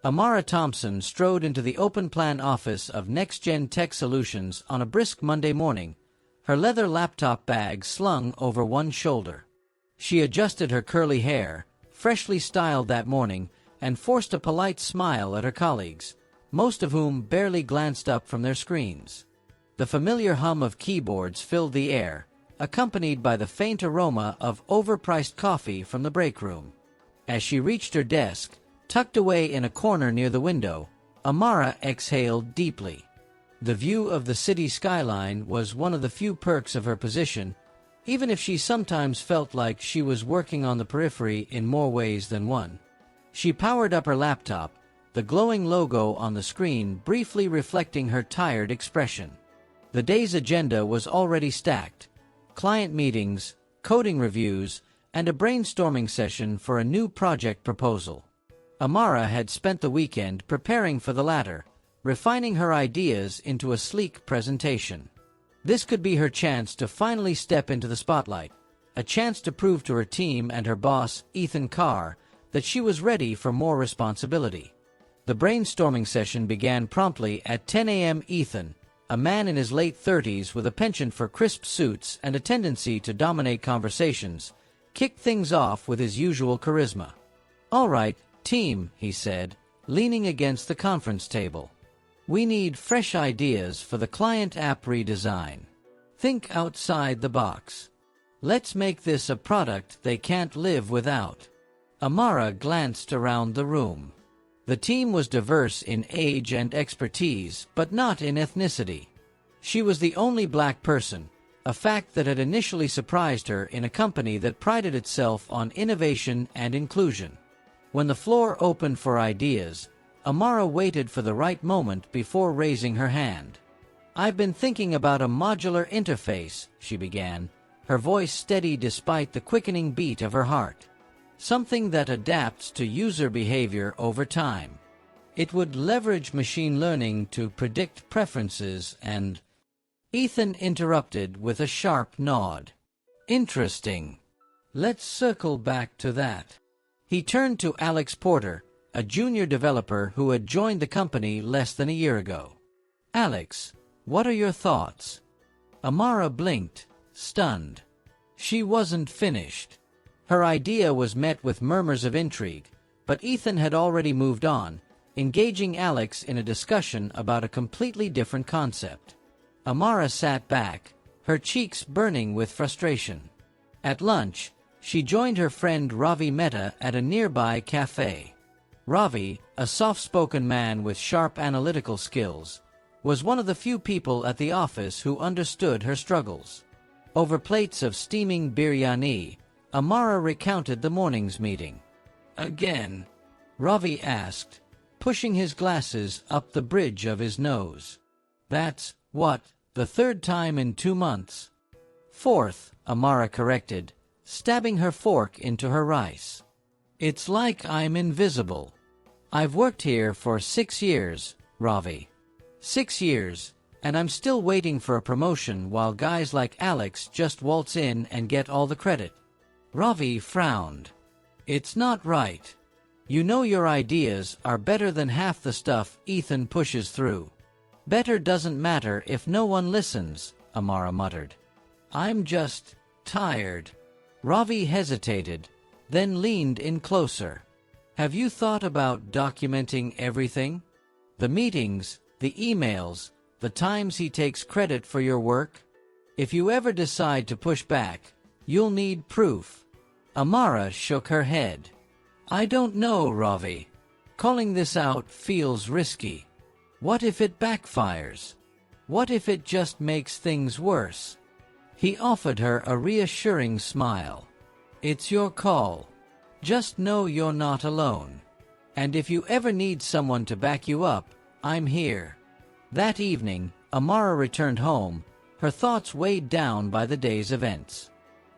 Amara Thompson strode into the open-plan office of Next Gen Tech Solutions on a brisk Monday morning, her leather laptop bag slung over one shoulder. She adjusted her curly hair, freshly styled that morning, and forced a polite smile at her colleagues, most of whom barely glanced up from their screens. The familiar hum of keyboards filled the air, accompanied by the faint aroma of overpriced coffee from the break room. As she reached her desk, tucked away in a corner near the window, Amara exhaled deeply. The view of the city skyline was one of the few perks of her position, even if she sometimes felt like she was working on the periphery in more ways than one. She powered up her laptop, the glowing logo on the screen briefly reflecting her tired expression. The day's agenda was already stacked: client meetings, coding reviews, and a brainstorming session for a new project proposal. Amara had spent the weekend preparing for the latter, refining her ideas into a sleek presentation. This could be her chance to finally step into the spotlight, a chance to prove to her team and her boss, Ethan Carr, that she was ready for more responsibility. The brainstorming session began promptly at 10 a.m. Ethan, a man in his late 30s with a penchant for crisp suits and a tendency to dominate conversations, kicked things off with his usual charisma. "All right, team," he said, leaning against the conference table. "We need fresh ideas for the client app redesign. Think outside the box. Let's make this a product they can't live without." Amara glanced around the room. The team was diverse in age and expertise, but not in ethnicity. She was the only black person, a fact that had initially surprised her in a company that prided itself on innovation and inclusion. When the floor opened for ideas, Amara waited for the right moment before raising her hand. "I've been thinking about a modular interface," she began, her voice steady despite the quickening beat of her heart. "Something that adapts to user behavior over time. It would leverage machine learning to predict preferences and—" Ethan interrupted with a sharp nod. "Interesting. Let's circle back to that." He turned to Alex Porter, a junior developer who had joined the company less than a year ago. "Alex, what are your thoughts?" Amara blinked, stunned. She wasn't finished. Her idea was met with murmurs of intrigue, but Ethan had already moved on, engaging Alex in a discussion about a completely different concept. Amara sat back, her cheeks burning with frustration. At lunch, she joined her friend Ravi Mehta at a nearby cafe. Ravi, a soft-spoken man with sharp analytical skills, was one of the few people at the office who understood her struggles. Over plates of steaming biryani, Amara recounted the morning's meeting. "Again?" Ravi asked, pushing his glasses up the bridge of his nose. "That's, the third time in 2 months?" "Fourth," Amara corrected, stabbing her fork into her rice. "It's like I'm invisible. I've worked here for 6 years, Ravi. 6 years, and I'm still waiting for a promotion while guys like Alex just waltz in and get all the credit." Ravi frowned. "It's not right. You know your ideas are better than half the stuff Ethan pushes through." "Better doesn't matter if no one listens," Amara muttered. "I'm just tired." Ravi hesitated, then leaned in closer. "Have you thought about documenting everything? The meetings, the emails, the times he takes credit for your work? If you ever decide to push back, you'll need proof." Amara shook her head. "I don't know, Ravi. Calling this out feels risky. What if it backfires? What if it just makes things worse?" He offered her a reassuring smile. "It's your call. Just know you're not alone. And if you ever need someone to back you up, I'm here." That evening, Amara returned home, her thoughts weighed down by the day's events.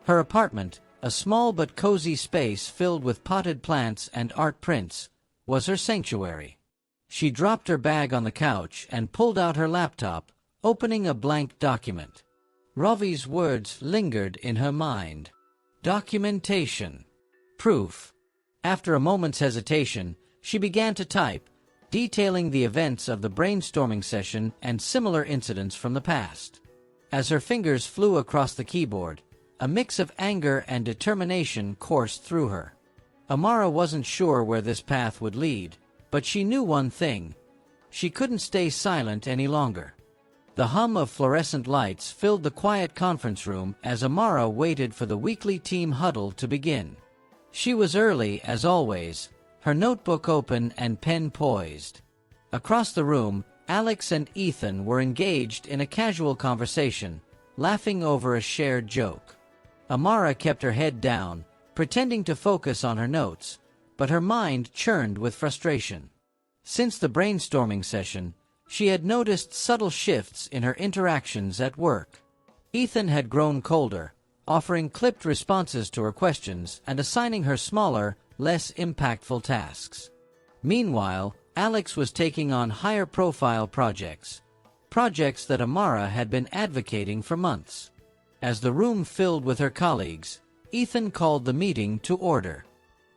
Her apartment, a small but cozy space filled with potted plants and art prints, was her sanctuary. She dropped her bag on the couch and pulled out her laptop, opening a blank document. Ravi's words lingered in her mind. Documentation. Proof. After a moment's hesitation, she began to type, detailing the events of the brainstorming session and similar incidents from the past. As her fingers flew across the keyboard, a mix of anger and determination coursed through her. Amara wasn't sure where this path would lead, but she knew one thing: she couldn't stay silent any longer. The hum of fluorescent lights filled the quiet conference room as Amara waited for the weekly team huddle to begin. She was early, as always, her notebook open and pen poised. Across the room, Alex and Ethan were engaged in a casual conversation, laughing over a shared joke. Amara kept her head down, pretending to focus on her notes, but her mind churned with frustration. Since the brainstorming session, she had noticed subtle shifts in her interactions at work. Ethan had grown colder, offering clipped responses to her questions and assigning her smaller, less impactful tasks. Meanwhile, Alex was taking on higher-profile projects that Amara had been advocating for months. As the room filled with her colleagues, Ethan called the meeting to order.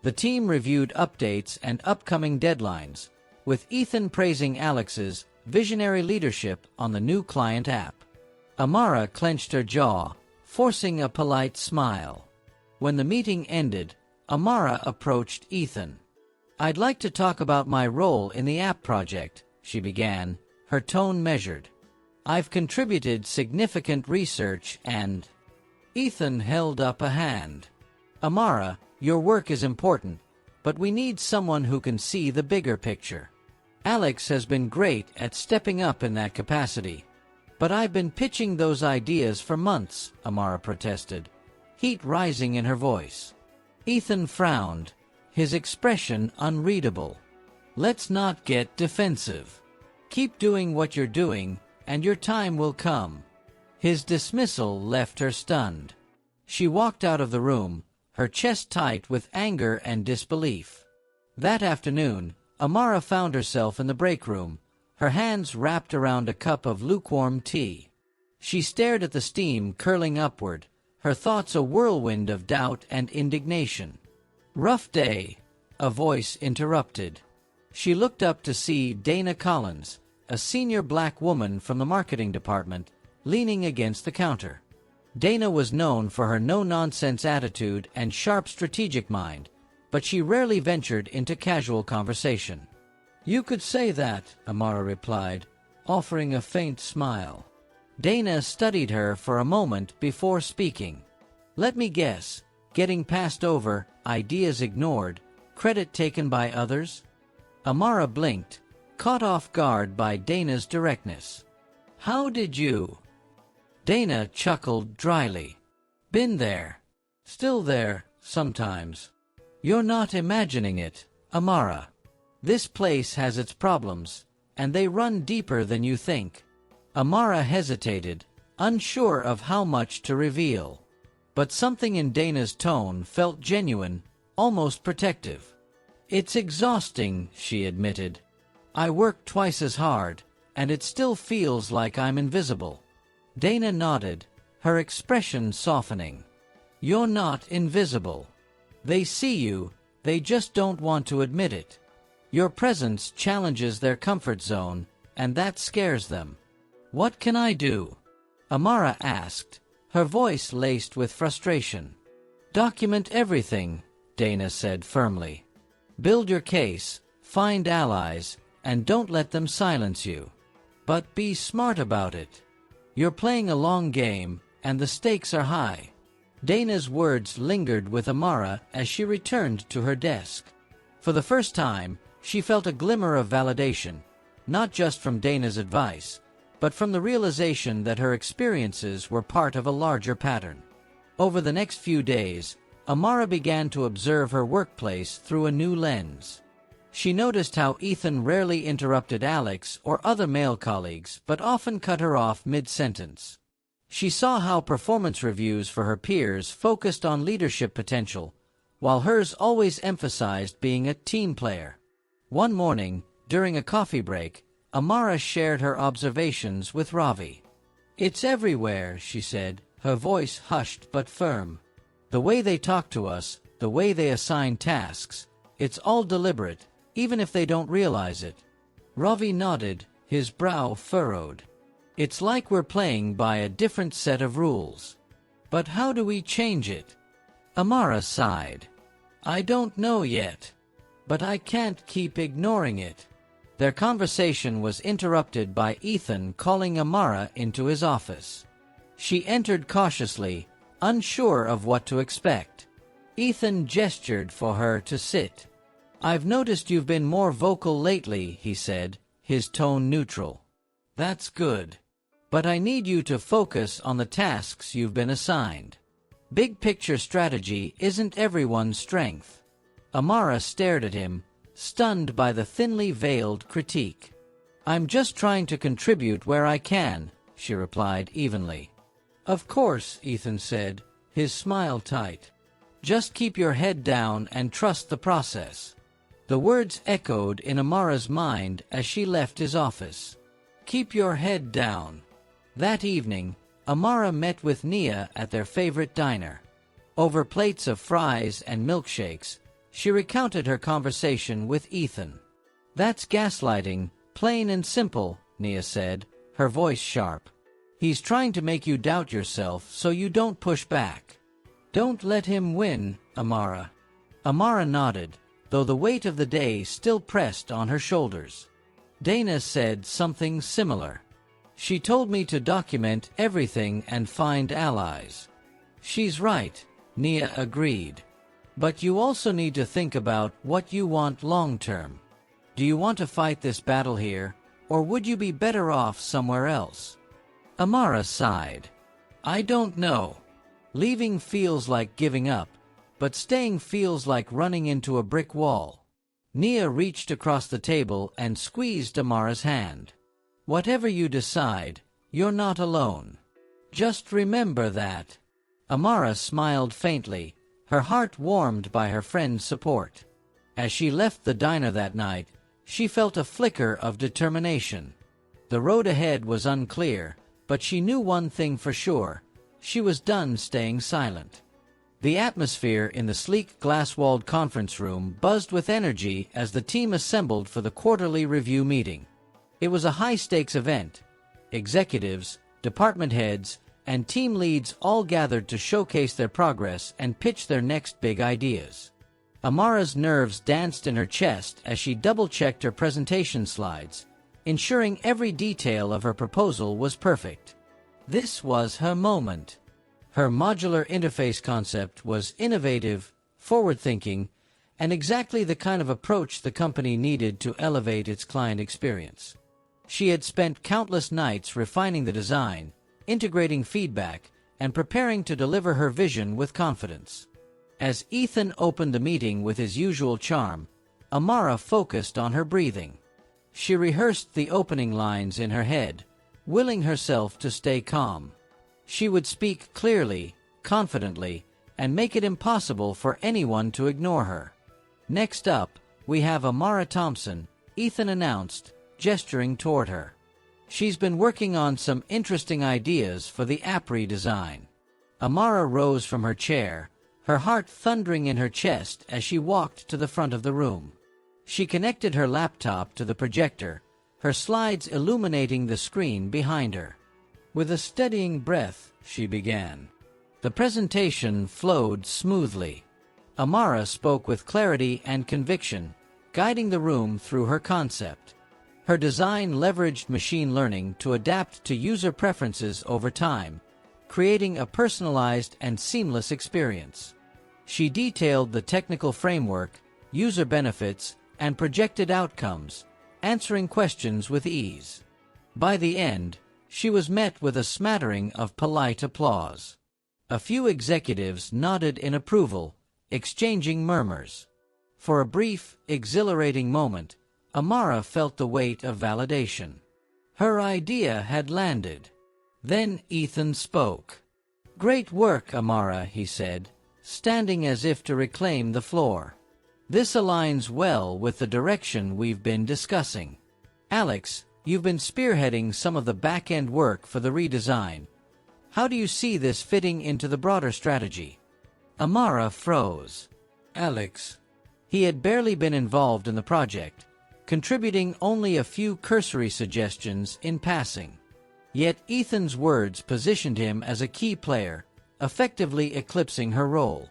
The team reviewed updates and upcoming deadlines, with Ethan praising Alex's visionary leadership on the new client app. Amara clenched her jaw, forcing a polite smile. When the meeting ended, Amara approached Ethan. "I'd like to talk about my role in the app project," she began, her tone measured. "I've contributed significant research and—" Ethan held up a hand. "Amara, your work is important, but we need someone who can see the bigger picture. Alex has been great at stepping up in that capacity. But I've been pitching those ideas for months," Amara protested, heat rising in her voice. Ethan frowned, his expression unreadable. "Let's not get defensive. Keep doing what you're doing, and your time will come." His dismissal left her stunned. She walked out of the room, her chest tight with anger and disbelief. That afternoon, Amara found herself in the break room, her hands wrapped around a cup of lukewarm tea. She stared at the steam curling upward, her thoughts a whirlwind of doubt and indignation. "Rough day," a voice interrupted. She looked up to see Dana Collins, a senior black woman from the marketing department, leaning against the counter. Dana was known for her no-nonsense attitude and sharp strategic mind, but she rarely ventured into casual conversation. "You could say that," Amara replied, offering a faint smile. Dana studied her for a moment before speaking. "Let me guess, getting passed over, ideas ignored, credit taken by others?" Amara blinked, caught off guard by Dana's directness. "How did you—" Dana chuckled dryly. "Been there. Still there, sometimes. You're not imagining it, Amara. This place has its problems, and they run deeper than you think." Amara hesitated, unsure of how much to reveal. But something in Dana's tone felt genuine, almost protective. "It's exhausting," she admitted. "I work twice as hard, and it still feels like I'm invisible." Dana nodded, her expression softening. "You're not invisible. They see you, they just don't want to admit it. Your presence challenges their comfort zone, and that scares them." "What can I do?" Amara asked, her voice laced with frustration. "Document everything," Dana said firmly. "Build your case, find allies, and don't let them silence you. But be smart about it. You're playing a long game, and the stakes are high." Dana's words lingered with Amara as she returned to her desk. For the first time, she felt a glimmer of validation, not just from Dana's advice, but from the realization that her experiences were part of a larger pattern. Over the next few days, Amara began to observe her workplace through a new lens. She noticed how Ethan rarely interrupted Alex or other male colleagues, but often cut her off mid-sentence. She saw how performance reviews for her peers focused on leadership potential, while hers always emphasized being a team player. One morning, during a coffee break, Amara shared her observations with Ravi. "It's everywhere," she said, her voice hushed but firm. "The way they talk to us, the way they assign tasks, it's all deliberate, even if they don't realize it. Ravi nodded, his brow furrowed. It's like we're playing by a different set of rules. But how do we change it? Amara sighed. I don't know yet. But I can't keep ignoring it. Their conversation was interrupted by Ethan calling Amara into his office. She entered cautiously, unsure of what to expect. Ethan gestured for her to sit. I've noticed you've been more vocal lately, he said, his tone neutral. That's good. But I need you to focus on the tasks you've been assigned. Big picture strategy isn't everyone's strength. Amara stared at him, stunned by the thinly veiled critique. I'm just trying to contribute where I can, she replied evenly. Of course, Ethan said, his smile tight. Just keep your head down and trust the process. The words echoed in Amara's mind as she left his office. Keep your head down. That evening, Amara met with Nia at their favorite diner. Over plates of fries and milkshakes, she recounted her conversation with Ethan. That's gaslighting, plain and simple, Nia said, her voice sharp. He's trying to make you doubt yourself so you don't push back. Don't let him win, Amara. Amara nodded, though the weight of the day still pressed on her shoulders. Dana said something similar. She told me to document everything and find allies. She's right, Nia agreed. But you also need to think about what you want long-term. Do you want to fight this battle here, or would you be better off somewhere else? Amara sighed. I don't know. Leaving feels like giving up, but staying feels like running into a brick wall. Nia reached across the table and squeezed Amara's hand. Whatever you decide, you're not alone. Just remember that. Amara smiled faintly, her heart warmed by her friend's support. As she left the diner that night, she felt a flicker of determination. The road ahead was unclear, but she knew one thing for sure. She was done staying silent. The atmosphere in the sleek glass-walled conference room buzzed with energy as the team assembled for the quarterly review meeting. It was a high-stakes event. Executives, department heads, and team leads all gathered to showcase their progress and pitch their next big ideas. Amara's nerves danced in her chest as she double-checked her presentation slides, ensuring every detail of her proposal was perfect. This was her moment. Her modular interface concept was innovative, forward-thinking, and exactly the kind of approach the company needed to elevate its client experience. She had spent countless nights refining the design, integrating feedback, and preparing to deliver her vision with confidence. As Ethan opened the meeting with his usual charm, Amara focused on her breathing. She rehearsed the opening lines in her head, willing herself to stay calm. She would speak clearly, confidently, and make it impossible for anyone to ignore her. Next up, we have Amara Thompson, Ethan announced, gesturing toward her. She's been working on some interesting ideas for the app redesign. Amara rose from her chair, her heart thundering in her chest as she walked to the front of the room. She connected her laptop to the projector, her slides illuminating the screen behind her. With a steadying breath, she began. The presentation flowed smoothly. Amara spoke with clarity and conviction, guiding the room through her concept. Her design leveraged machine learning to adapt to user preferences over time, creating a personalized and seamless experience. She detailed the technical framework, user benefits, and projected outcomes, answering questions with ease. By the end, she was met with a smattering of polite applause. A few executives nodded in approval, exchanging murmurs. For a brief, exhilarating moment, Amara felt the weight of validation. Her idea had landed. Then Ethan spoke. "Great work, Amara," he said, standing as if to reclaim the floor. "This aligns well with the direction we've been discussing. Alex, you've been spearheading some of the back-end work for the redesign. How do you see this fitting into the broader strategy?" Amara froze. Alex. He had barely been involved in the project, contributing only a few cursory suggestions in passing. Yet Ethan's words positioned him as a key player, effectively eclipsing her role.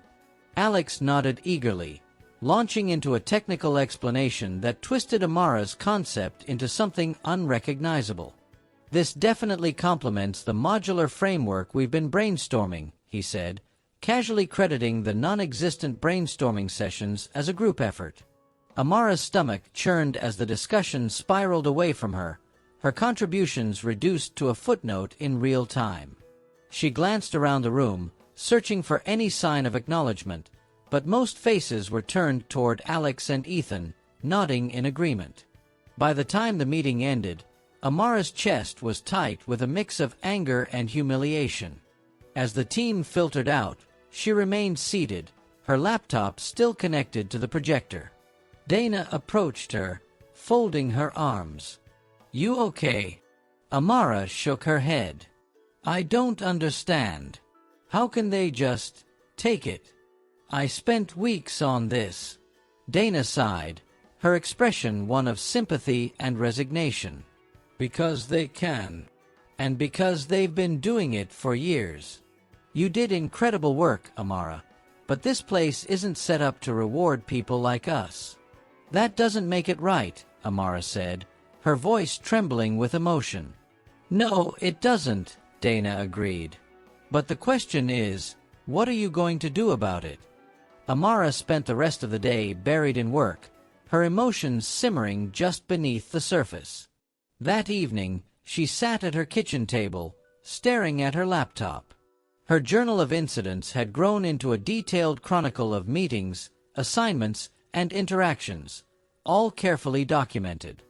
Alex nodded eagerly, launching into a technical explanation that twisted Amara's concept into something unrecognizable. "This definitely complements the modular framework we've been brainstorming," he said, casually crediting the non-existent brainstorming sessions as a group effort. Amara's stomach churned as the discussion spiraled away from her, her contributions reduced to a footnote in real time. She glanced around the room, searching for any sign of acknowledgement, but most faces were turned toward Alex and Ethan, nodding in agreement. By the time the meeting ended, Amara's chest was tight with a mix of anger and humiliation. As the team filtered out, she remained seated, her laptop still connected to the projector. Dana approached her, folding her arms. "You okay?" Amara shook her head. "I don't understand. How can they just take it? I spent weeks on this." Dana sighed, her expression one of sympathy and resignation. "Because they can. And because they've been doing it for years. You did incredible work, Amara, but this place isn't set up to reward people like us." "That doesn't make it right," Amara said, her voice trembling with emotion. "No, it doesn't," Dana agreed. "But the question is, what are you going to do about it?" Amara spent the rest of the day buried in work, her emotions simmering just beneath the surface. That evening, she sat at her kitchen table, staring at her laptop. Her journal of incidents had grown into a detailed chronicle of meetings, assignments, and interactions, all carefully documented.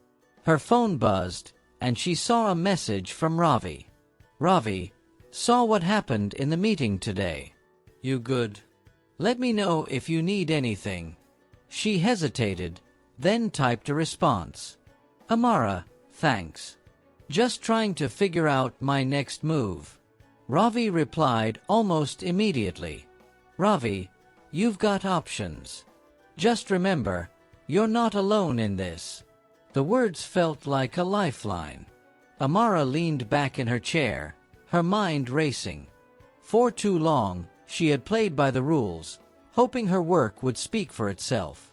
Her phone buzzed, and she saw a message from Ravi. "Ravi, saw what happened in the meeting today. You good? Let me know if you need anything." She hesitated, then typed a response. "Amara, thanks. Just trying to figure out my next move." Ravi replied almost immediately. "Ravi, you've got options. Just remember, you're not alone in this." The words felt like a lifeline. Amara leaned back in her chair, her mind racing. For too long, she had played by the rules, hoping her work would speak for itself.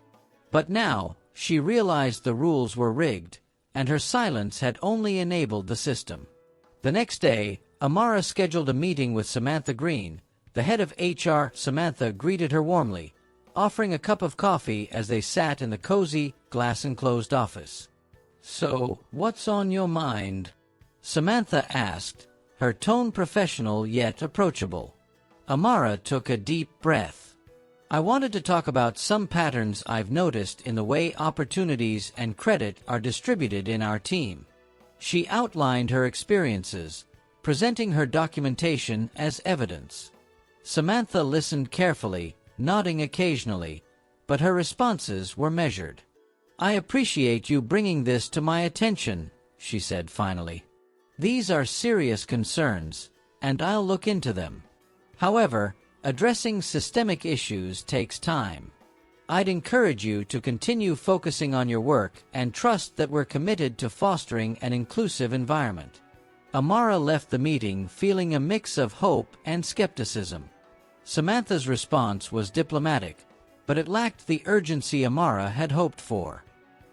But now, she realized the rules were rigged, and her silence had only enabled the system. The next day, Amara scheduled a meeting with Samantha Green, the head of HR. Samantha greeted her warmly, offering a cup of coffee as they sat in the cozy, glass-enclosed office. "So, what's on your mind?" Samantha asked, her tone professional yet approachable. Amara took a deep breath. "I wanted to talk about some patterns I've noticed in the way opportunities and credit are distributed in our team." She outlined her experiences, presenting her documentation as evidence. Samantha listened carefully, nodding occasionally, but her responses were measured. "I appreciate you bringing this to my attention," she said finally. "These are serious concerns, and I'll look into them. However, addressing systemic issues takes time. I'd encourage you to continue focusing on your work and trust that we're committed to fostering an inclusive environment." Amara left the meeting feeling a mix of hope and skepticism. Samantha's response was diplomatic, but it lacked the urgency Amara had hoped for.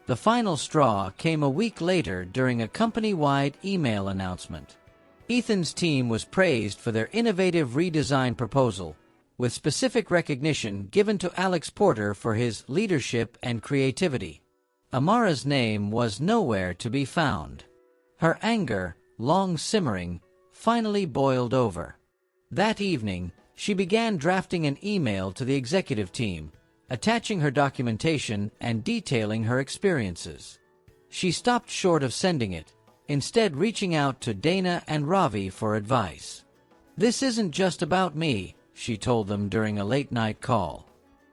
The final straw came a week later during a company-wide email announcement. Ethan's team was praised for their innovative redesign proposal, with specific recognition given to Alex Porter for his leadership and creativity. Amara's name was nowhere to be found. Her anger, long simmering, finally boiled over. That evening, she began drafting an email to the executive team, attaching her documentation and detailing her experiences. She stopped short of sending it, instead reaching out to Dana and Ravi for advice. "This isn't just about me," she told them during a late-night call.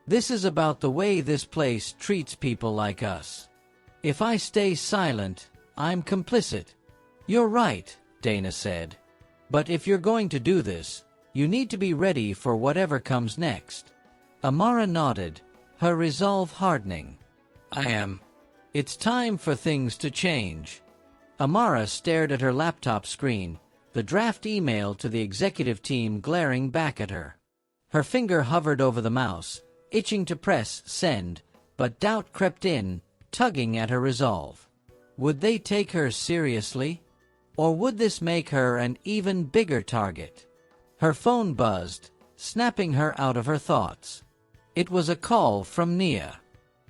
"This is about the way this place treats people like us. If I stay silent, I'm complicit." "You're right," Dana said. "But if you're going to do this, you need to be ready for whatever comes next." Amara nodded, her resolve hardening. "I am. It's time for things to change. Amara stared at her laptop screen, the draft email to the executive team glaring back at her. Her finger hovered over the mouse, itching to press send, but doubt crept in, tugging at her resolve. Would they take her seriously? Or would this make her an even bigger target? Her phone buzzed, snapping her out of her thoughts. It was a call from Nia.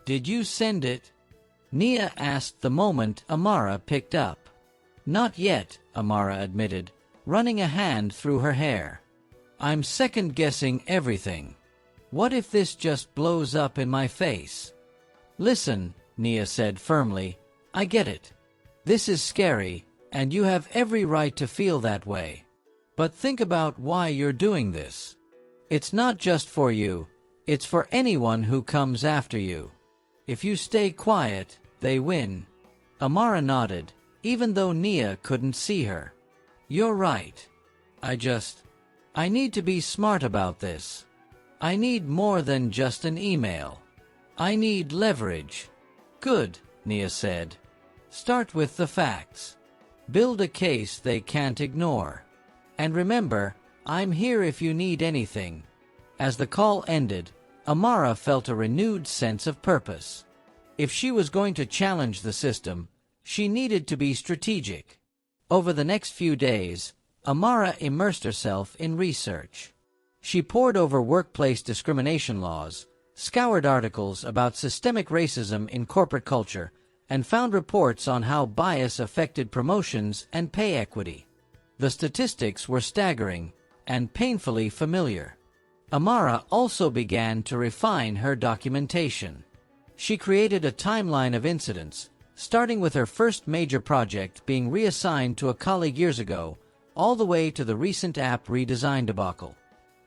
"Did you send it?" Nia asked the moment Amara picked up. "Not yet," Amara admitted, running a hand through her hair. "I'm second-guessing everything. What if this just blows up in my face?" "Listen," Nia said firmly, "I get it. This is scary, and you have every right to feel that way. But think about why you're doing this. It's not just for you, it's for anyone who comes after you. If you stay quiet, they win." Amara nodded, even though Nia couldn't see her. "You're right. I need to be smart about this. I need more than just an email. I need leverage." "Good," Nia said. "Start with the facts. Build a case they can't ignore. And remember, I'm here if you need anything." As the call ended, Amara felt a renewed sense of purpose. If she was going to challenge the system, she needed to be strategic. Over the next few days, Amara immersed herself in research. She pored over workplace discrimination laws, scoured articles about systemic racism in corporate culture, and found reports on how bias affected promotions and pay equity. The statistics were staggering and painfully familiar. Amara also began to refine her documentation. She created a timeline of incidents, starting with her first major project being reassigned to a colleague years ago, all the way to the recent app redesign debacle.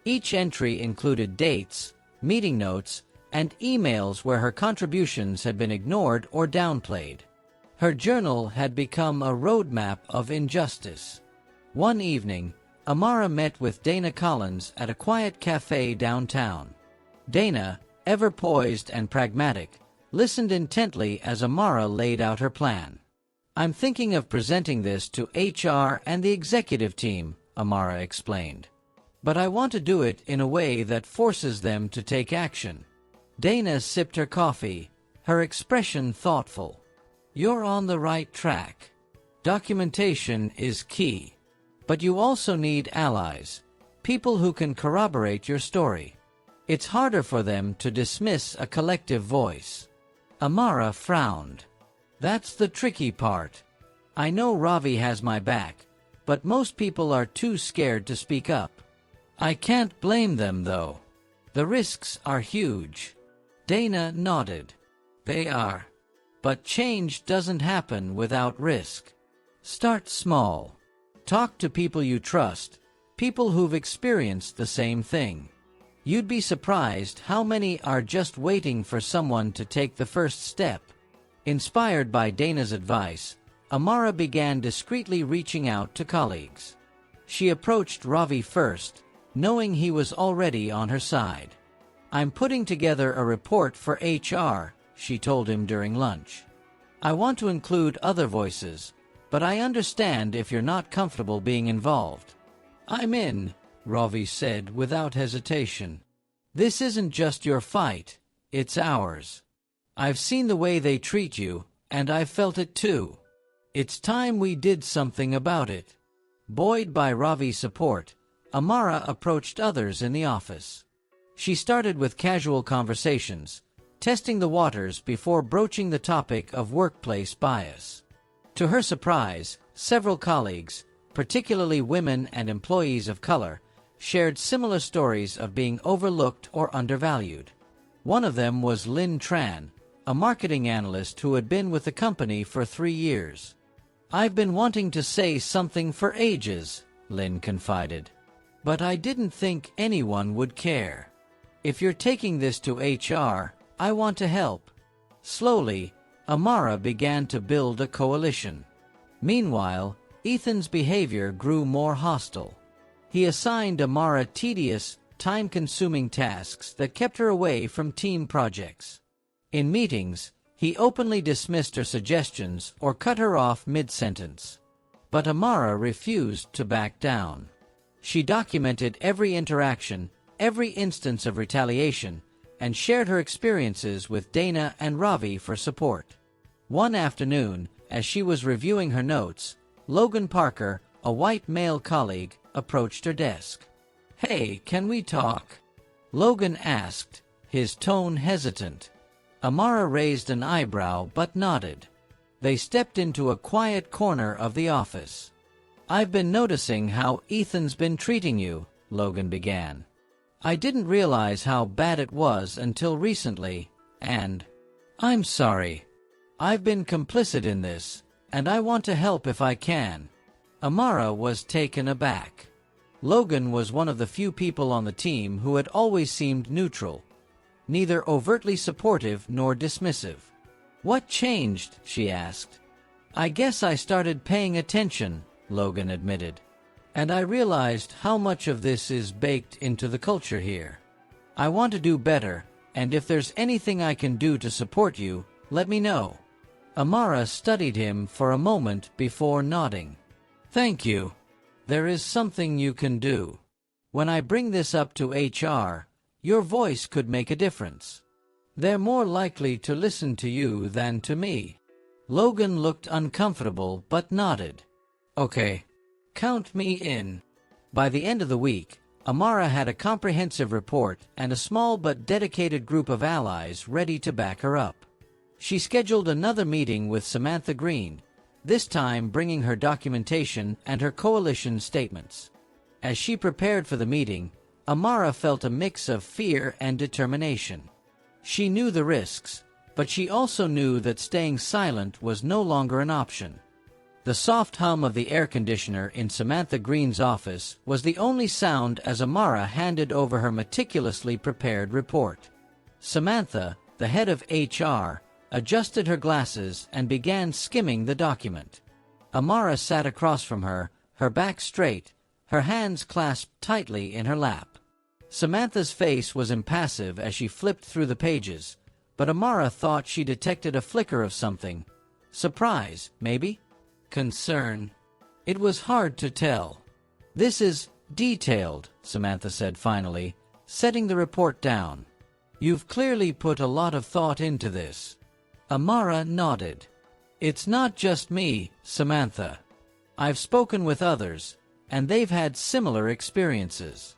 Each entry included dates, meeting notes, and emails where her contributions had been ignored or downplayed. Her journal had become a roadmap of injustice. One evening, Amara met with Dana Collins at a quiet cafe downtown. Dana, ever poised and pragmatic, listened intently as Amara laid out her plan. "I'm thinking of presenting this to HR and the executive team," Amara explained. "But I want to do it in a way that forces them to take action." Dana sipped her coffee, her expression thoughtful. "You're on the right track. Documentation is key. But you also need allies, people who can corroborate your story. It's harder for them to dismiss a collective voice." Amara frowned. "That's the tricky part. I know Ravi has my back, but most people are too scared to speak up. I can't blame them, though. The risks are huge." Dana nodded. "They are. But change doesn't happen without risk. Start small. Talk to people you trust, people who've experienced the same thing. You'd be surprised how many are just waiting for someone to take the first step." Inspired by Dana's advice, Amara began discreetly reaching out to colleagues. She approached Ravi first, knowing he was already on her side. "I'm putting together a report for HR," she told him during lunch. "I want to include other voices, but I understand if you're not comfortable being involved." "I'm in," Ravi said without hesitation. "This isn't just your fight, it's ours. I've seen the way they treat you, and I've felt it too. It's time we did something about it." Buoyed by Ravi's support, Amara approached others in the office. She started with casual conversations, testing the waters before broaching the topic of workplace bias. To her surprise, several colleagues, particularly women and employees of color, shared similar stories of being overlooked or undervalued. One of them was Lynn Tran, a marketing analyst who had been with the company for 3 years. "I've been wanting to say something for ages," Lynn confided. "But I didn't think anyone would care. If you're taking this to HR, I want to help." Slowly, Amara began to build a coalition. Meanwhile, Ethan's behavior grew more hostile. He assigned Amara tedious, time-consuming tasks that kept her away from team projects. In meetings, He openly dismissed her suggestions or cut her off mid-sentence. But Amara refused to back down. She documented every interaction, every instance of retaliation, and shared her experiences with Dana and Ravi for support. One afternoon, as she was reviewing her notes, Logan Parker, a white male colleague, approached her desk. "Hey, can we talk?" Logan asked, his tone hesitant. Amara raised an eyebrow but nodded. They stepped into a quiet corner of the office. "I've been noticing how Ethan's been treating you," Logan began. "I didn't realize how bad it was until recently, and I'm sorry. I've been complicit in this, and I want to help if I can." Amara was taken aback. Logan was one of the few people on the team who had always seemed neutral, neither overtly supportive nor dismissive. "What changed?" she asked. "I guess I started paying attention," Logan admitted. "And I realized how much of this is baked into the culture here. I want to do better, and if there's anything I can do to support you, let me know." Amara studied him for a moment before nodding. "Thank you. There is something you can do. When I bring this up to HR, your voice could make a difference. They're more likely to listen to you than to me." Logan looked uncomfortable but nodded. "Okay. Count me in." By the end of the week, Amara had a comprehensive report and a small but dedicated group of allies ready to back her up. She scheduled another meeting with Samantha Green, this time bringing her documentation and her coalition statements. As she prepared for the meeting, Amara felt a mix of fear and determination. She knew the risks, but she also knew that staying silent was no longer an option. The soft hum of the air conditioner in Samantha Green's office was the only sound as Amara handed over her meticulously prepared report. Samantha, the head of HR, adjusted her glasses and began skimming the document. Amara sat across from her, her back straight, her hands clasped tightly in her lap. Samantha's face was impassive as she flipped through the pages, but Amara thought she detected a flicker of something. Surprise, maybe? Concern? It was hard to tell. "This is detailed," Samantha said finally, setting the report down. "You've clearly put a lot of thought into this." Amara nodded. "It's not just me, Samantha. I've spoken with others, and they've had similar experiences.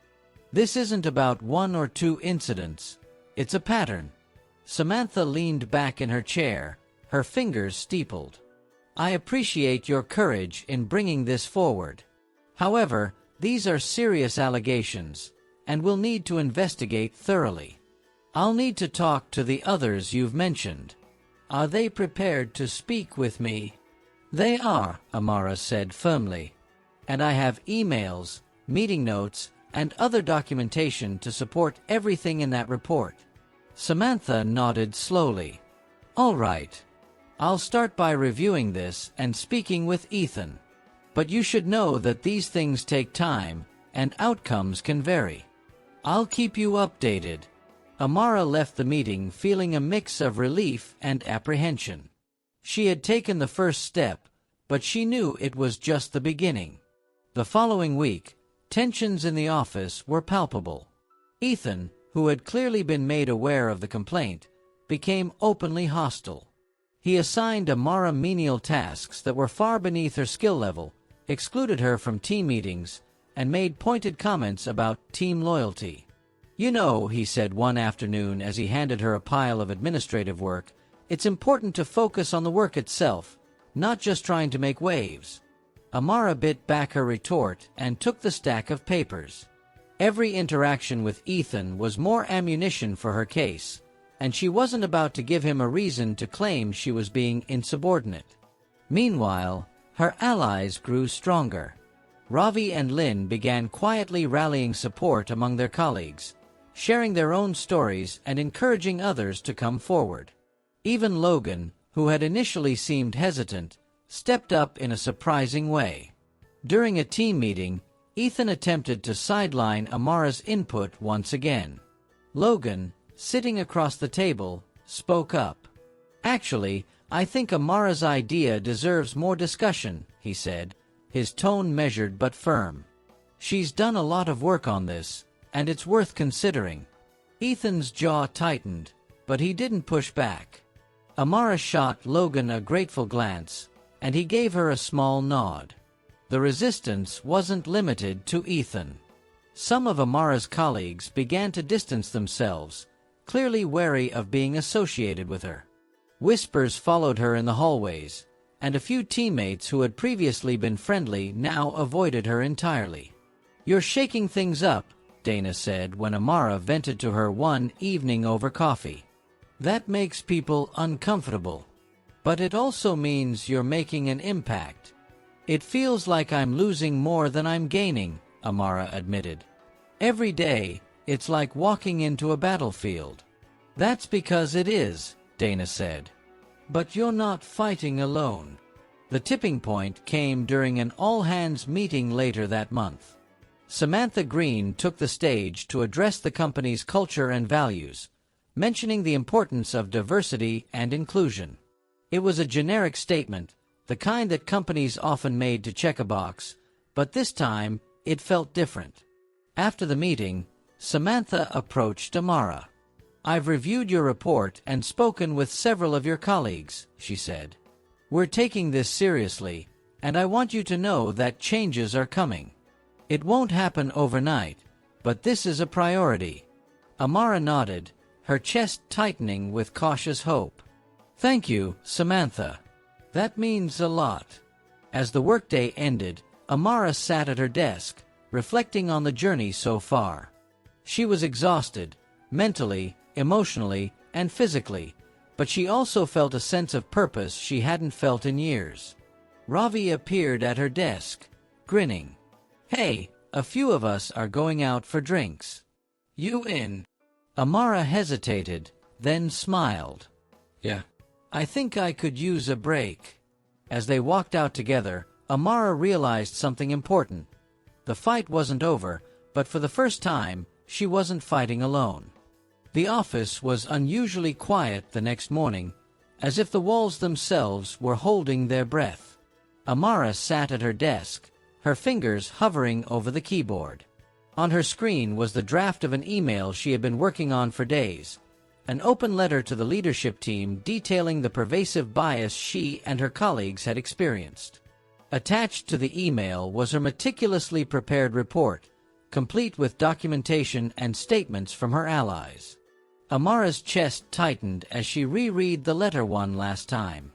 This isn't about one or two incidents. It's a pattern." Samantha leaned back in her chair, her fingers steepled. "I appreciate your courage in bringing this forward. However, these are serious allegations, and we'll need to investigate thoroughly. I'll need to talk to the others you've mentioned. Are they prepared to speak with me?" "They are," Amara said firmly. "And I have emails, meeting notes, and other documentation to support everything in that report." Samantha nodded slowly. "All right. I'll start by reviewing this and speaking with Ethan. But you should know that these things take time, and outcomes can vary. I'll keep you updated." Amara left the meeting feeling a mix of relief and apprehension. She had taken the first step, but she knew it was just the beginning. The following week, tensions in the office were palpable. Ethan, who had clearly been made aware of the complaint, became openly hostile. He assigned Amara menial tasks that were far beneath her skill level, excluded her from team meetings, and made pointed comments about team loyalty. "You know," he said one afternoon as he handed her a pile of administrative work, "it's important to focus on the work itself, not just trying to make waves." Amara bit back her retort and took the stack of papers. Every interaction with Ethan was more ammunition for her case, and she wasn't about to give him a reason to claim she was being insubordinate. Meanwhile, her allies grew stronger. Ravi and Lynn began quietly rallying support among their colleagues, sharing their own stories and encouraging others to come forward. Even Logan, who had initially seemed hesitant, stepped up in a surprising way. During a team meeting, Ethan attempted to sideline Amara's input once again. Logan, sitting across the table, spoke up. Actually, I think Amara's idea deserves more discussion, he said, his tone measured but firm. She's done a lot of work on this, and it's worth considering. Ethan's jaw tightened, but he didn't push back. Amara shot Logan a grateful glance, and he gave her a small nod. The resistance wasn't limited to Ethan. Some of Amara's colleagues began to distance themselves, clearly wary of being associated with her. Whispers followed her in the hallways, and a few teammates who had previously been friendly now avoided her entirely. "You're shaking things up," Dana said when Amara vented to her one evening over coffee. "That makes people uncomfortable. But it also means you're making an impact." "It feels like I'm losing more than I'm gaining," Amara admitted. "Every day, it's like walking into a battlefield." "That's because it is," Dana said. "But you're not fighting alone." The tipping point came during an all-hands meeting later that month. Samantha Green took the stage to address the company's culture and values, mentioning the importance of diversity and inclusion. It was a generic statement, the kind that companies often made to check a box, but this time it felt different. After the meeting, Samantha approached Amara. "I've reviewed your report and spoken with several of your colleagues," she said. "We're taking this seriously, and I want you to know that changes are coming. It won't happen overnight, but this is a priority." Amara nodded, her chest tightening with cautious hope. "Thank you, Samantha. That means a lot." As the workday ended, Amara sat at her desk, reflecting on the journey so far. She was exhausted, mentally, emotionally, and physically, but she also felt a sense of purpose she hadn't felt in years. Ravi appeared at her desk, grinning. "Hey, a few of us are going out for drinks. You in?" Amara hesitated, then smiled. "Yeah. I think I could use a break." As they walked out together, Amara realized something important. The fight wasn't over, but for the first time, she wasn't fighting alone. The office was unusually quiet the next morning, as if the walls themselves were holding their breath. Amara sat at her desk, her fingers hovering over the keyboard. On her screen was the draft of an email she had been working on for days, an open letter to the leadership team detailing the pervasive bias she and her colleagues had experienced. Attached to the email was her meticulously prepared report, complete with documentation and statements from her allies. Amara's chest tightened as she reread the letter one last time.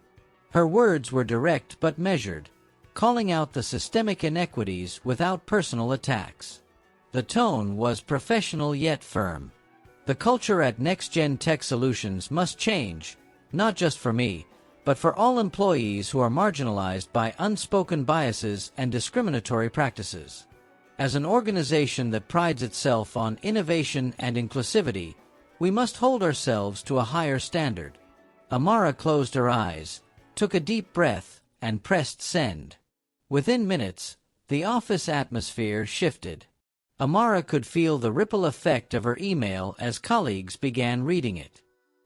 Her words were direct but measured, calling out the systemic inequities without personal attacks. The tone was professional yet firm. "The culture at NextGen Tech Solutions must change, not just for me, but for all employees who are marginalized by unspoken biases and discriminatory practices. As an organization that prides itself on innovation and inclusivity, we must hold ourselves to a higher standard." Amara closed her eyes, took a deep breath, and pressed send. Within minutes, the office atmosphere shifted. Amara could feel the ripple effect of her email as colleagues began reading it.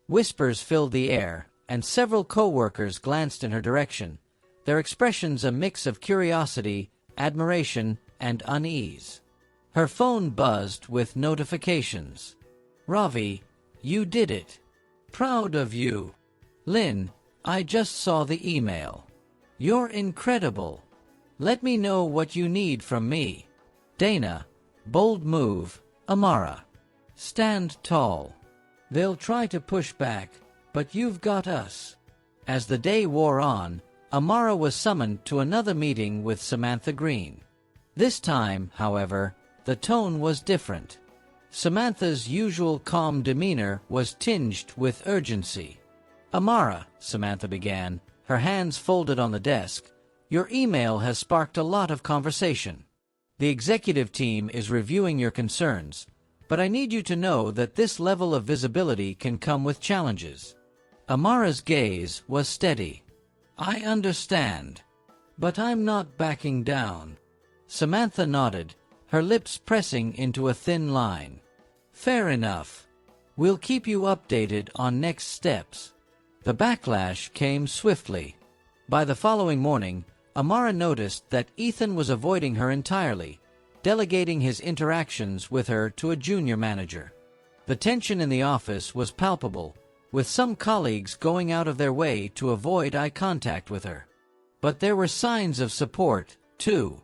Whispers filled the air, and several co-workers glanced in her direction, their expressions a mix of curiosity, admiration, and unease. Her phone buzzed with notifications. "Ravi, you did it. Proud of you." "Lynn, I just saw the email. You're incredible. Let me know what you need from me." Dana, bold move, Amara. Stand tall. They'll try to push back, but you've got us. As the day wore on, Amara was summoned to another meeting with Samantha Green. This time, however, the tone was different. Samantha's usual calm demeanor was tinged with urgency. "Amara," Samantha began, her hands folded on the desk, "your email has sparked a lot of conversation. The executive team is reviewing your concerns, but I need you to know that this level of visibility can come with challenges." Amara's gaze was steady. "I understand. But I'm not backing down." Samantha nodded, her lips pressing into a thin line. "Fair enough. We'll keep you updated on next steps." The backlash came swiftly. By the following morning, Amara noticed that Ethan was avoiding her entirely, delegating his interactions with her to a junior manager. The tension in the office was palpable, with some colleagues going out of their way to avoid eye contact with her. But there were signs of support, too.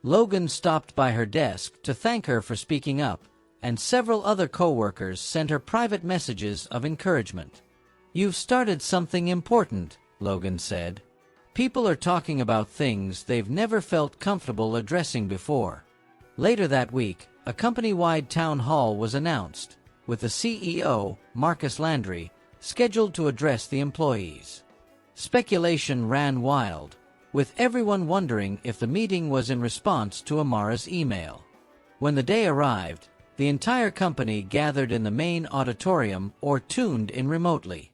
Logan stopped by her desk to thank her for speaking up, and several other co-workers sent her private messages of encouragement. "You've started something important," Logan said. "People are talking about things they've never felt comfortable addressing before." Later that week, a company-wide town hall was announced, with the CEO, Marcus Landry, scheduled to address the employees. Speculation ran wild, with everyone wondering if the meeting was in response to Amara's email. When the day arrived, the entire company gathered in the main auditorium or tuned in remotely.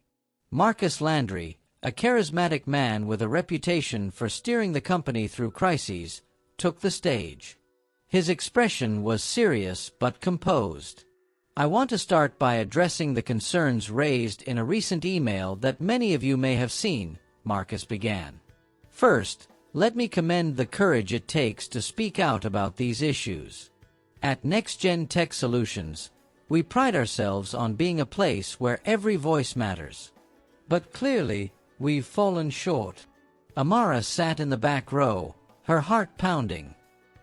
Marcus Landry, a charismatic man with a reputation for steering the company through crises, took the stage. His expression was serious but composed. "I want to start by addressing the concerns raised in a recent email that many of you may have seen," Marcus began. "First, let me commend the courage it takes to speak out about these issues. At NextGen Tech Solutions, we pride ourselves on being a place where every voice matters. But clearly, we've fallen short." Amara sat in the back row, her heart pounding.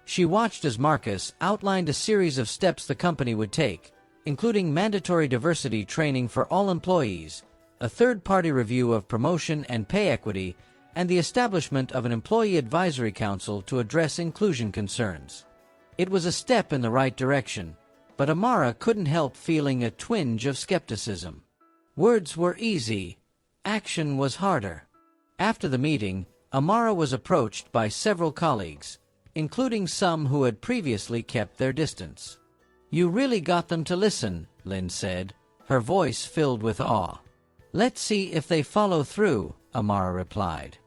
She watched as Marcus outlined a series of steps the company would take, including mandatory diversity training for all employees, a third-party review of promotion and pay equity, and the establishment of an employee advisory council to address inclusion concerns. It was a step in the right direction, but Amara couldn't help feeling a twinge of skepticism. Words were easy, action was harder. After the meeting, Amara was approached by several colleagues, including some who had previously kept their distance. "You really got them to listen," Lynn said, her voice filled with awe. "Let's see if they follow through," Amara replied.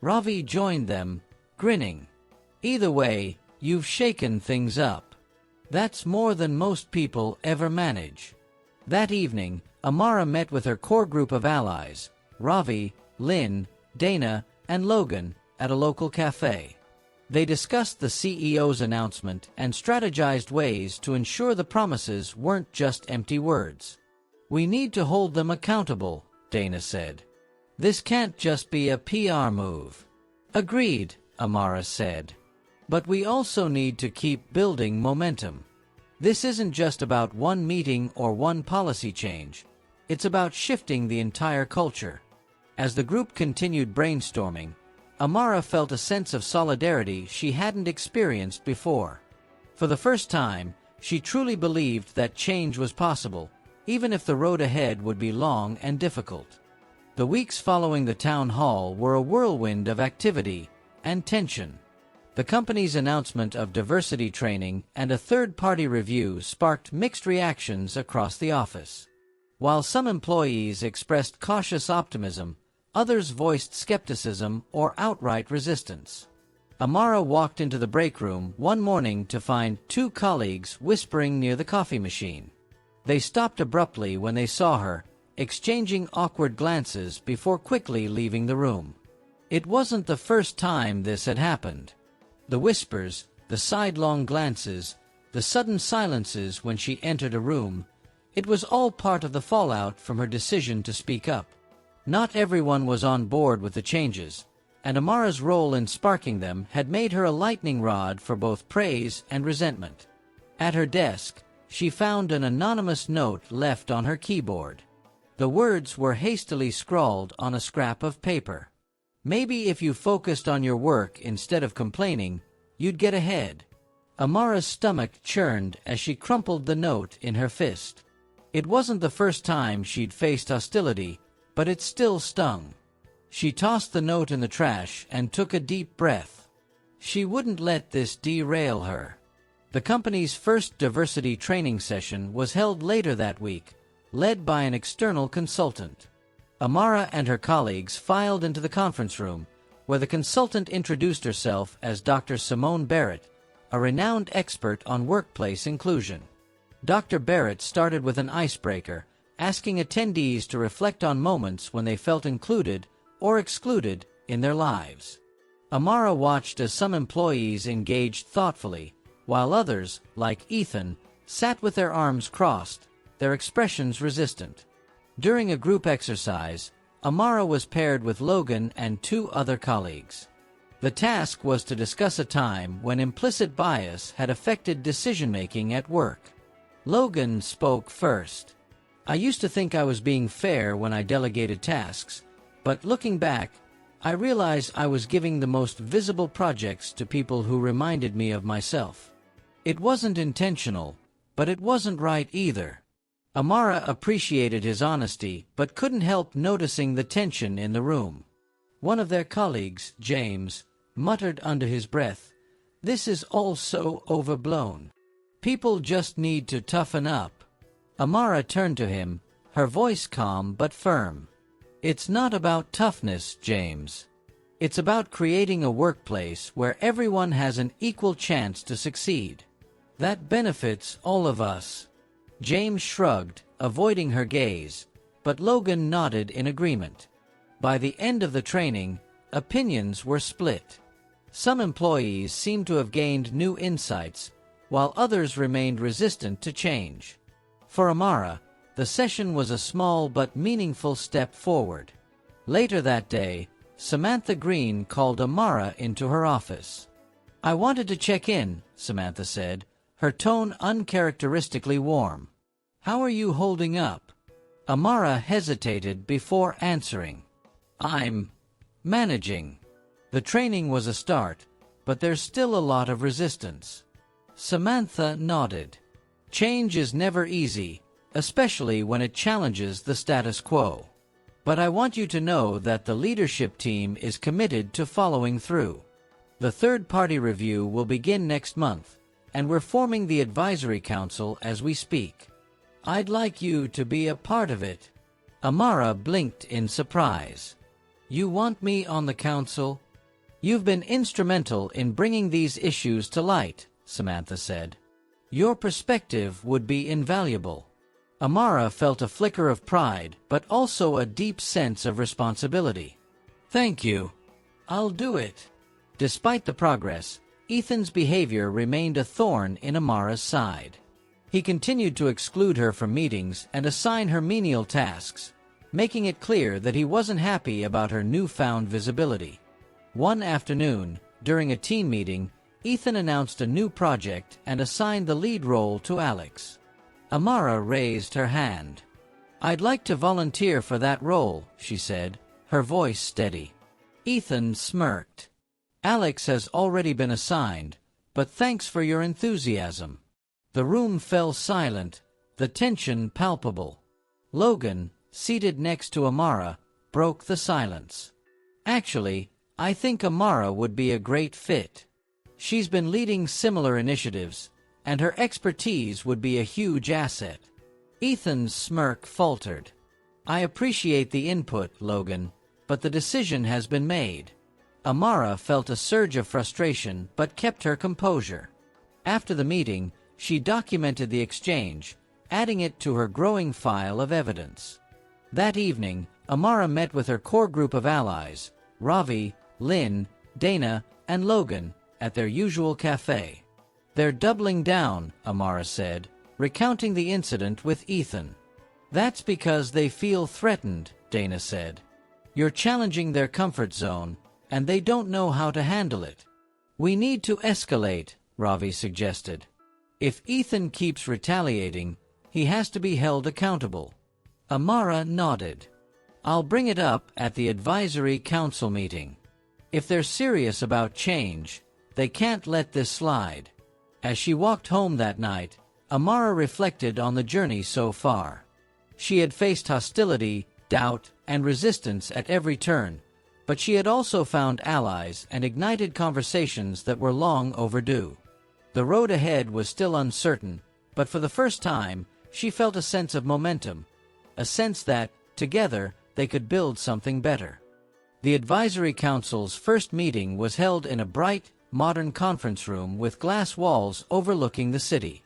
Ravi joined them, grinning. "Either way, you've shaken things up. That's more than most people ever manage." That evening, Amara met with her core group of allies, Ravi, Lynn, Dana, and Logan, at a local cafe. They discussed the CEO's announcement and strategized ways to ensure the promises weren't just empty words. "We need to hold them accountable," Dana said. "This can't just be a PR move." "Agreed," Amara said. "But we also need to keep building momentum. This isn't just about one meeting or one policy change. It's about shifting the entire culture." As the group continued brainstorming, Amara felt a sense of solidarity she hadn't experienced before. For the first time, she truly believed that change was possible, even if the road ahead would be long and difficult. The weeks following the town hall were a whirlwind of activity and tension. The company's announcement of diversity training and a third-party review sparked mixed reactions across the office. While some employees expressed cautious optimism, others voiced skepticism or outright resistance. Amara walked into the break room one morning to find two colleagues whispering near the coffee machine. They stopped abruptly when they saw her, exchanging awkward glances before quickly leaving the room. It wasn't the first time this had happened. The whispers, the sidelong glances, the sudden silences when she entered a room, it was all part of the fallout from her decision to speak up. Not everyone was on board with the changes, and Amara's role in sparking them had made her a lightning rod for both praise and resentment. At her desk, she found an anonymous note left on her keyboard. The words were hastily scrawled on a scrap of paper. "Maybe if you focused on your work instead of complaining, you'd get ahead." Amara's stomach churned as she crumpled the note in her fist. It wasn't the first time she'd faced hostility, but it still stung. She tossed the note in the trash and took a deep breath. She wouldn't let this derail her. The company's first diversity training session was held later that week, led by an external consultant. Amara and her colleagues filed into the conference room, where the consultant introduced herself as Dr. Simone Barrett, a renowned expert on workplace inclusion. Dr. Barrett started with an icebreaker, asking attendees to reflect on moments when they felt included or excluded in their lives. Amara watched as some employees engaged thoughtfully, while others, like Ethan, sat with their arms crossed, their expressions resistant. During a group exercise, Amara was paired with Logan and 2 other colleagues. The task was to discuss a time when implicit bias had affected decision-making at work. Logan spoke first. "I used to think I was being fair when I delegated tasks, but looking back, I realized I was giving the most visible projects to people who reminded me of myself. It wasn't intentional, but it wasn't right either." Amara appreciated his honesty but couldn't help noticing the tension in the room. One of their colleagues, James, muttered under his breath, "This is all so overblown. People just need to toughen up." Amara turned to him, her voice calm but firm. "It's not about toughness, James. It's about creating a workplace where everyone has an equal chance to succeed. That benefits all of us." James shrugged, avoiding her gaze, but Logan nodded in agreement. By the end of the training, opinions were split. Some employees seemed to have gained new insights, while others remained resistant to change. For Amara, the session was a small but meaningful step forward. Later that day, Samantha Green called Amara into her office. "I wanted to check in," Samantha said, her tone uncharacteristically warm. "How are you holding up?" Amara hesitated before answering. "I'm managing." The training was a start, but there's still a lot of resistance. Samantha nodded. "Change is never easy, especially when it challenges the status quo. But I want you to know that the leadership team is committed to following through. The third-party review will begin next month, and we're forming the advisory council as we speak. I'd like you to be a part of it." Amara blinked in surprise. "You want me on the council?" "You've been instrumental in bringing these issues to light," Samantha said. "Your perspective would be invaluable." Amara felt a flicker of pride, but also a deep sense of responsibility. "Thank you. I'll do it." Despite the progress, Ethan's behavior remained a thorn in Amara's side. He continued to exclude her from meetings and assign her menial tasks, making it clear that he wasn't happy about her newfound visibility. One afternoon, during a team meeting, Ethan announced a new project and assigned the lead role to Alex. Amara raised her hand. "I'd like to volunteer for that role," she said, her voice steady. Ethan smirked. "Alex has already been assigned, but thanks for your enthusiasm." The room fell silent, the tension palpable. Logan, seated next to Amara, broke the silence. "Actually, I think Amara would be a great fit. She's been leading similar initiatives, and her expertise would be a huge asset." Ethan's smirk faltered. "I appreciate the input, Logan, but the decision has been made." Amara felt a surge of frustration but kept her composure. After the meeting, she documented the exchange, adding it to her growing file of evidence. That evening, Amara met with her core group of allies, Ravi, Lynn, Dana, and Logan, at their usual cafe. "They're doubling down," Amara said, recounting the incident with Ethan. "That's because they feel threatened," Dana said. "You're challenging their comfort zone, and they don't know how to handle it." "We need to escalate," Ravi suggested. "If Ethan keeps retaliating, he has to be held accountable." Amara nodded. "I'll bring it up at the advisory council meeting. If they're serious about change, they can't let this slide." As she walked home that night, Amara reflected on the journey so far. She had faced hostility, doubt, and resistance at every turn, but she had also found allies and ignited conversations that were long overdue. The road ahead was still uncertain, but for the first time, she felt a sense of momentum, a sense that, together, they could build something better. The Advisory Council's first meeting was held in a bright, modern conference room with glass walls overlooking the city.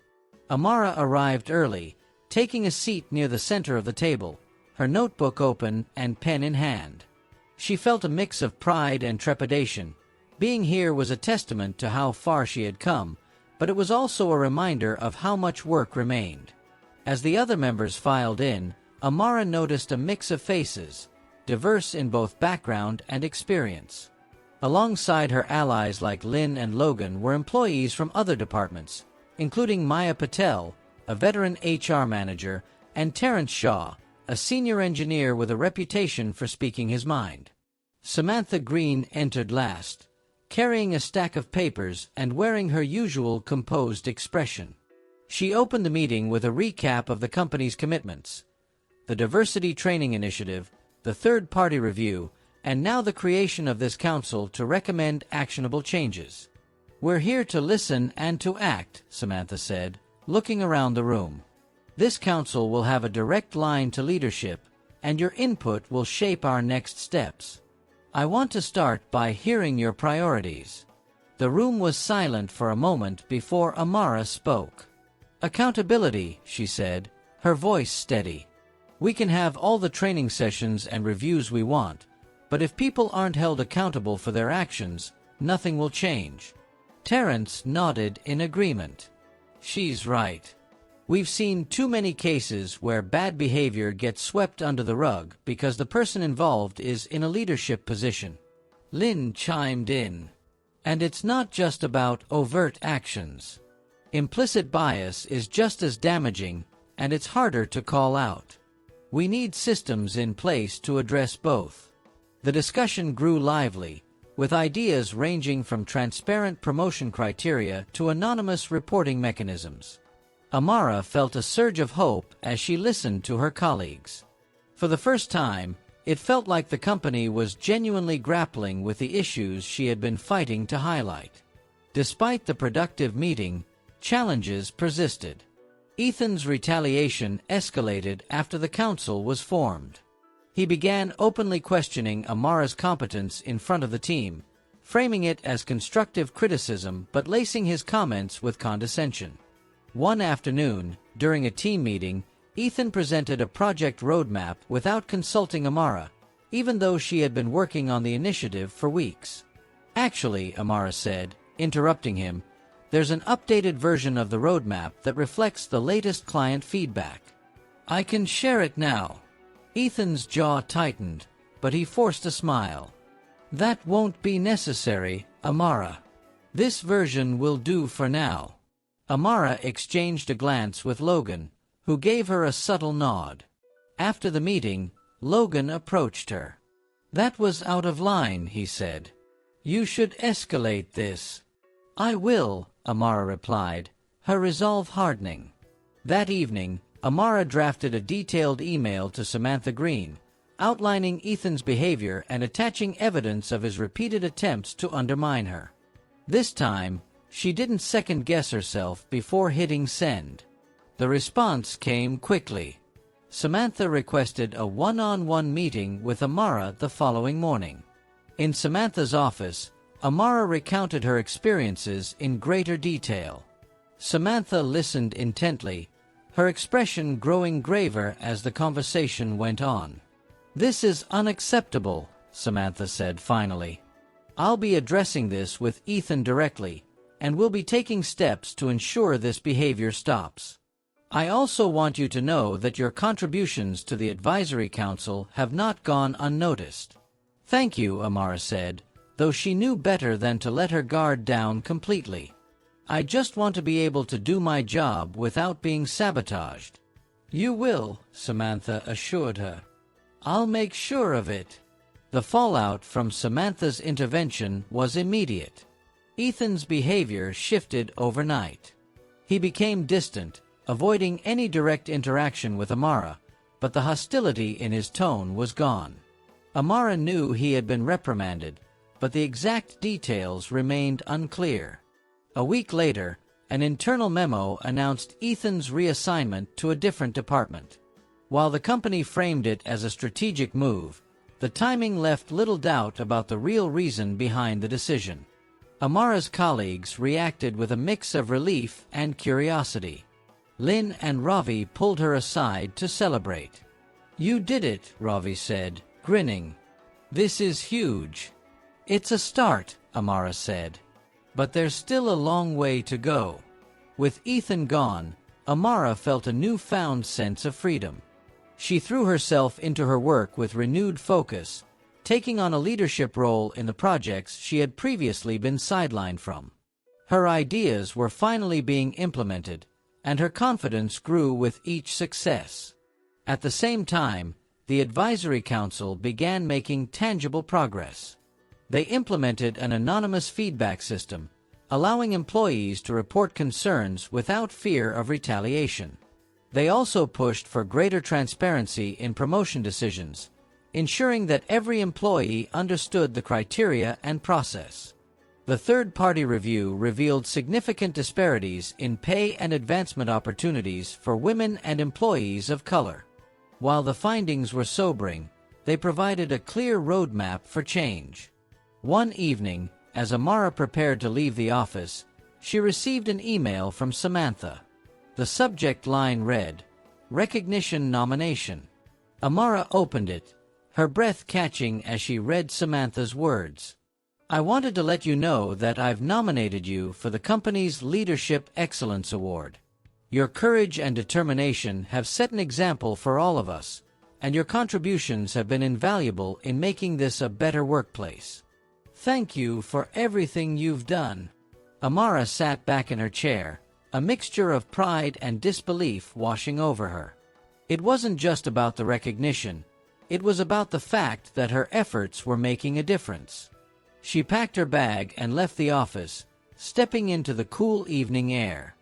Amara arrived early, taking a seat near the center of the table, her notebook open and pen in hand. She felt a mix of pride and trepidation. Being here was a testament to how far she had come, but it was also a reminder of how much work remained. As the other members filed in, Amara noticed a mix of faces, diverse in both background and experience. Alongside her allies like Lynn and Logan were employees from other departments, including Maya Patel, a veteran HR manager, and Terrence Shaw, a senior engineer with a reputation for speaking his mind. Samantha Green entered last, carrying a stack of papers and wearing her usual composed expression. She opened the meeting with a recap of the company's commitments: the diversity training initiative, the third-party review, and now the creation of this council to recommend actionable changes. "We're here to listen and to act," Samantha said, looking around the room. "This council will have a direct line to leadership, and your input will shape our next steps. I want to start by hearing your priorities." The room was silent for a moment before Amara spoke. "Accountability," she said, her voice steady. "We can have all the training sessions and reviews we want, but if people aren't held accountable for their actions, nothing will change." Terrence nodded in agreement. "She's right. We've seen too many cases where bad behavior gets swept under the rug because the person involved is in a leadership position." Lynn chimed in. "And it's not just about overt actions. Implicit bias is just as damaging, and it's harder to call out. We need systems in place to address both." The discussion grew lively, with ideas ranging from transparent promotion criteria to anonymous reporting mechanisms. Amara felt a surge of hope as she listened to her colleagues. For the first time, it felt like the company was genuinely grappling with the issues she had been fighting to highlight. Despite the productive meeting, challenges persisted. Ethan's retaliation escalated after the council was formed. He began openly questioning Amara's competence in front of the team, framing it as constructive criticism but lacing his comments with condescension. One afternoon, during a team meeting, Ethan presented a project roadmap without consulting Amara, even though she had been working on the initiative for weeks. "Actually," Amara said, interrupting him, "there's an updated version of the roadmap that reflects the latest client feedback. I can share it now." Ethan's jaw tightened, but he forced a smile. "That won't be necessary, Amara. This version will do for now." Amara exchanged a glance with Logan, who gave her a subtle nod. After the meeting, Logan approached her. "That was out of line," he said. "You should escalate this." "I will," Amara replied, her resolve hardening. That evening, Amara drafted a detailed email to Samantha Green, outlining Ethan's behavior and attaching evidence of his repeated attempts to undermine her. This time, she didn't second-guess herself before hitting send. The response came quickly. Samantha requested a one-on-one meeting with Amara the following morning. In Samantha's office, Amara recounted her experiences in greater detail. Samantha listened intently, her expression growing graver as the conversation went on. "This is unacceptable," Samantha said finally. "I'll be addressing this with Ethan directly, and we'll be taking steps to ensure this behavior stops. I also want you to know that your contributions to the advisory council have not gone unnoticed." "Thank you," Amara said, though she knew better than to let her guard down completely. "I just want to be able to do my job without being sabotaged." "You will," Samantha assured her. "I'll make sure of it." The fallout from Samantha's intervention was immediate. Ethan's behavior shifted overnight. He became distant, avoiding any direct interaction with Amara, but the hostility in his tone was gone. Amara knew he had been reprimanded, but the exact details remained unclear. A week later, an internal memo announced Ethan's reassignment to a different department. While the company framed it as a strategic move, the timing left little doubt about the real reason behind the decision. Amara's colleagues reacted with a mix of relief and curiosity. Lynn and Ravi pulled her aside to celebrate. "You did it," Ravi said, grinning. "This is huge." "It's a start," Amara said. "But there's still a long way to go." With Ethan gone, Amara felt a newfound sense of freedom. She threw herself into her work with renewed focus, taking on a leadership role in the projects she had previously been sidelined from. Her ideas were finally being implemented, and her confidence grew with each success. At the same time, the Advisory Council began making tangible progress. They implemented an anonymous feedback system, allowing employees to report concerns without fear of retaliation. They also pushed for greater transparency in promotion decisions, ensuring that every employee understood the criteria and process. The third-party review revealed significant disparities in pay and advancement opportunities for women and employees of color. While the findings were sobering, they provided a clear roadmap for change. One evening, as Amara prepared to leave the office, she received an email from Samantha. The subject line read, "Recognition Nomination." Amara opened it, her breath catching as she read Samantha's words. "I wanted to let you know that I've nominated you for the company's Leadership Excellence Award. Your courage and determination have set an example for all of us, and your contributions have been invaluable in making this a better workplace. Thank you for everything you've done." Amara sat back in her chair, a mixture of pride and disbelief washing over her. It wasn't just about the recognition, it was about the fact that her efforts were making a difference. She packed her bag and left the office, stepping into the cool evening air.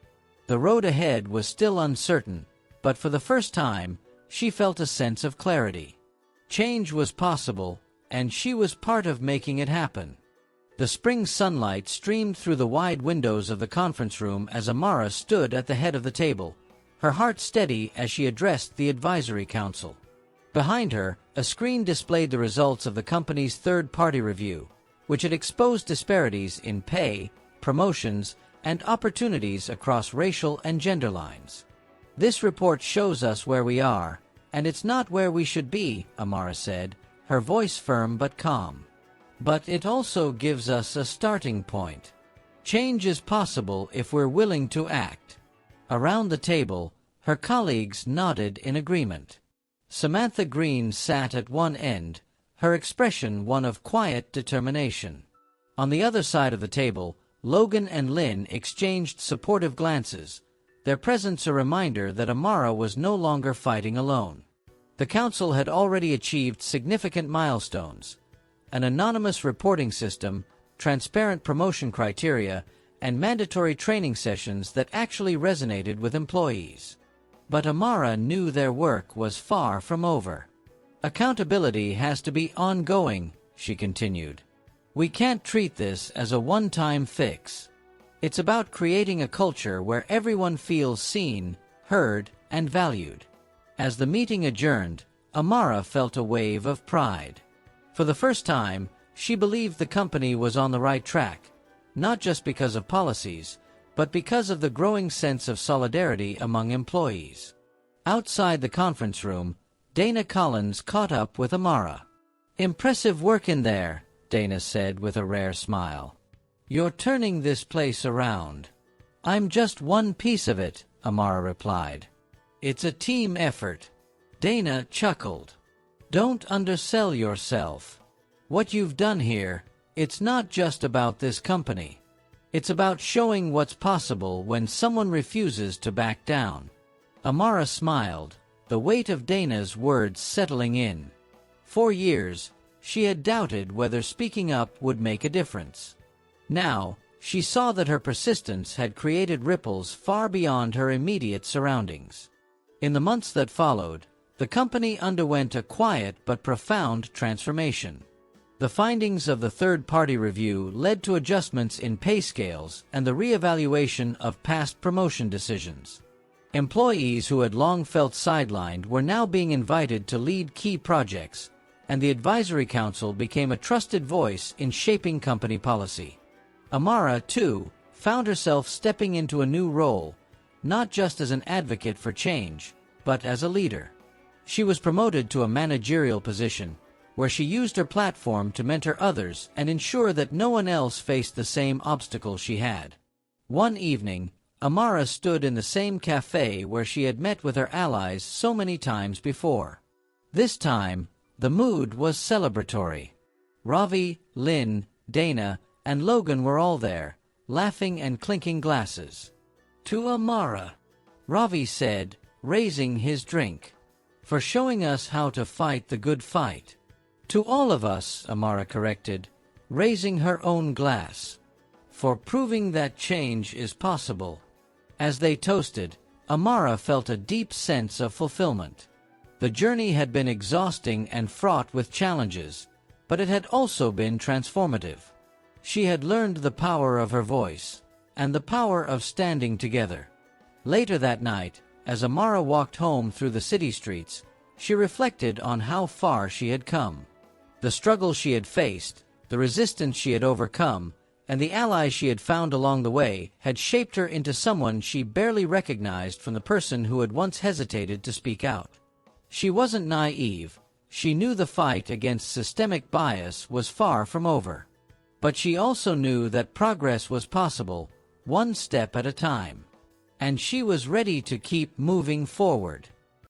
The road ahead was still uncertain, but for the first time, she felt a sense of clarity. Change was possible, and she was part of making it happen. The spring sunlight streamed through the wide windows of the conference room as Amara stood at the head of the table, her heart steady as she addressed the Advisory Council. Behind her, a screen displayed the results of the company's third-party review, which had exposed disparities in pay, promotions, and opportunities across racial and gender lines. "This report shows us where we are, and it's not where we should be," Amara said, her voice firm but calm. "But it also gives us a starting point. Change is possible if we're willing to act." Around the table, her colleagues nodded in agreement. Samantha Green sat at one end, her expression one of quiet determination. On the other side of the table, Logan and Lynn exchanged supportive glances, their presence a reminder that Amara was no longer fighting alone. The council had already achieved significant milestones: an anonymous reporting system, transparent promotion criteria, and mandatory training sessions that actually resonated with employees. But Amara knew their work was far from over. "Accountability has to be ongoing," she continued. "We can't treat this as a one-time fix. It's about creating a culture where everyone feels seen, heard, and valued." As the meeting adjourned, Amara felt a wave of pride. For the first time, she believed the company was on the right track, not just because of policies, but because of the growing sense of solidarity among employees. Outside the conference room, Dana Collins caught up with Amara. "Impressive work in there," Dana said with a rare smile. "You're turning this place around." "I'm just one piece of it," Amara replied. "It's a team effort." Dana chuckled. "Don't undersell yourself. What you've done here, it's not just about this company. It's about showing what's possible when someone refuses to back down." Amara smiled, the weight of Dana's words settling in. For years, she had doubted whether speaking up would make a difference. Now, she saw that her persistence had created ripples far beyond her immediate surroundings. In the months that followed, the company underwent a quiet but profound transformation. The findings of the third-party review led to adjustments in pay scales and the re-evaluation of past promotion decisions. Employees who had long felt sidelined were now being invited to lead key projects, and the Advisory Council became a trusted voice in shaping company policy. Amara, too, found herself stepping into a new role, not just as an advocate for change, but as a leader. She was promoted to a managerial position, where she used her platform to mentor others and ensure that no one else faced the same obstacles she had. One evening, Amara stood in the same cafe where she had met with her allies so many times before. This time, the mood was celebratory. Ravi, Lynn, Dana, and Logan were all there, laughing and clinking glasses. "To Amara," Ravi said, raising his drink, "for showing us how to fight the good fight." "To all of us," Amara corrected, raising her own glass, "for proving that change is possible." As they toasted, Amara felt a deep sense of fulfillment. The journey had been exhausting and fraught with challenges, but it had also been transformative. She had learned the power of her voice, and the power of standing together. Later that night, as Amara walked home through the city streets, she reflected on how far she had come. The struggles she had faced, the resistance she had overcome, and the allies she had found along the way had shaped her into someone she barely recognized from the person who had once hesitated to speak out. She wasn't naive. She knew the fight against systemic bias was far from over. But she also knew that progress was possible, one step at a time. And she was ready to keep moving forward.